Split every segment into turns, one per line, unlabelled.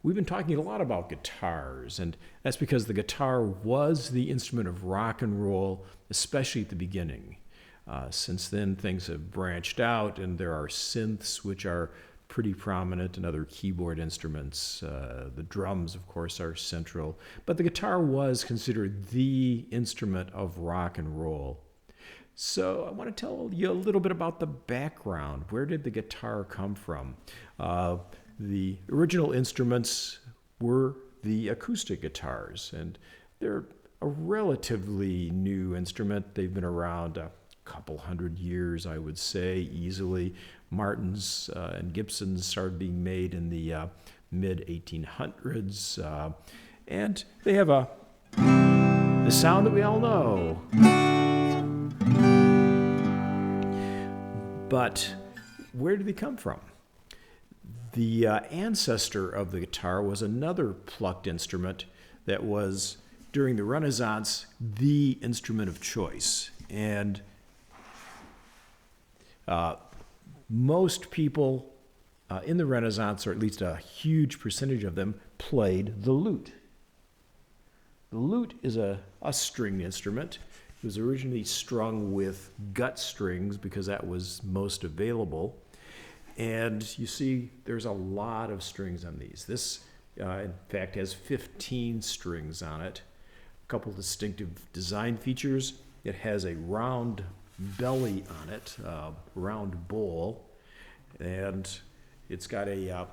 We've been talking a lot about guitars, and that's because the guitar was the instrument of rock and roll, especially at the beginning. Since then, things have branched out, and there are synths, which are pretty prominent, and other keyboard instruments. The drums, of course, are central, but the guitar was considered the instrument of rock and roll. So I want to tell you a little bit about the background. Where did the guitar come from? The original instruments were the acoustic guitars, and they're a relatively new instrument. They've been around a couple hundred years, I would say, easily. Martins and Gibsons started being made in the mid 1800s, and they have the sound that we all know. But where did they come from? The ancestor of the guitar was another plucked instrument that was, during the Renaissance, the instrument of choice. And most people in the Renaissance, or at least a huge percentage of them, played the lute. The lute is a stringed instrument. It was originally strung with gut strings because that was most available. And you see there's a lot of strings on these. This, in fact, has 15 strings on it. A couple distinctive design features. It has a round belly on it, round bowl, and it's got a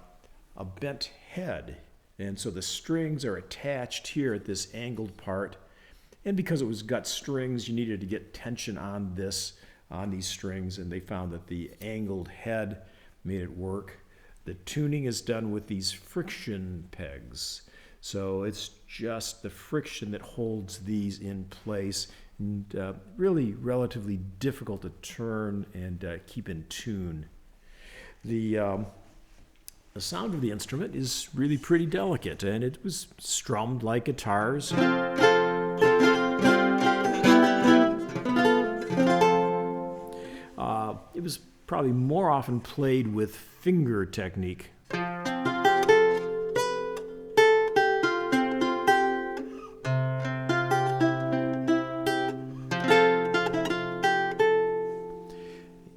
bent head. And so the strings are attached here at this angled part. And because it was gut strings, you needed to get tension on these strings, and they found that the angled head made it work. The tuning is done with these friction pegs. So it's just the friction that holds these in place, and really relatively difficult to turn and keep in tune. The sound of the instrument is really pretty delicate, and it was strummed like guitars. It was probably more often played with finger technique.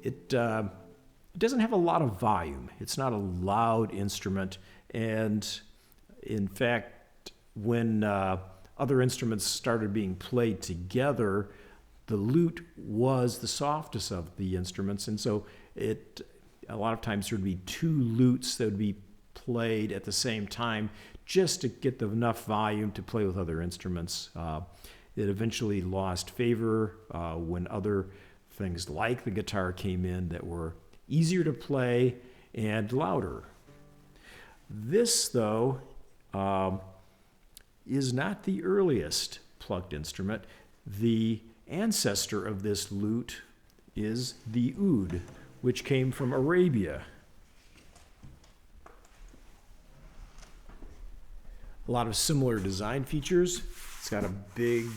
It doesn't have a lot of volume. It's not a loud instrument, and in fact, when other instruments started being played together, the lute was the softest of the instruments, and so a lot of times there would be two lutes that would be played at the same time just to get enough volume to play with other instruments. It eventually lost favor when other things like the guitar came in that were easier to play and louder. This, though, is not the earliest plucked instrument. The ancestor of this lute is the oud, which came from Arabia. A lot of similar design features. It's got a big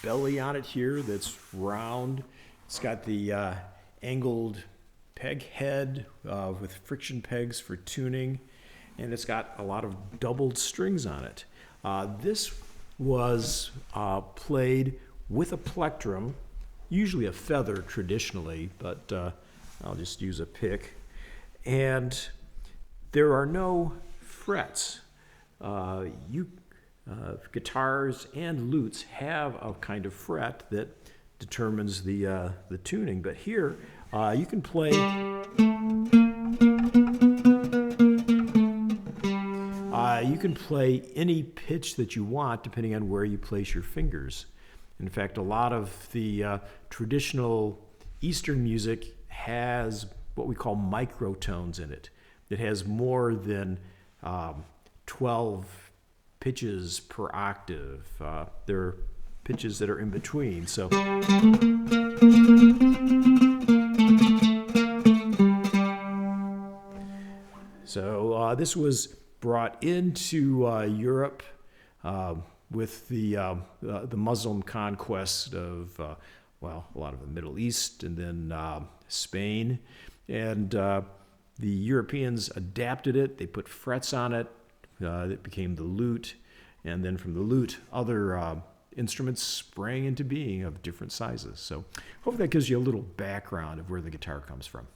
belly on it here that's round. It's got the angled peg head with friction pegs for tuning, and it's got a lot of doubled strings on it. This was played with a plectrum, usually a feather traditionally, but I'll just use a pick. And there are no frets. Guitars and lutes have a kind of fret that determines the tuning, but here you can play any pitch that you want depending on where you place your fingers. In fact, a lot of the traditional Eastern music has what we call microtones in it. It has more than 12 pitches per octave. There are pitches that are in between. So this was brought into Europe with the Muslim conquest of a lot of the Middle East and then Spain, and the Europeans adapted it. They put frets on it, that became the lute. And then from the lute, other instruments sprang into being of different sizes. So hopefully that gives you a little background of where the guitar comes from.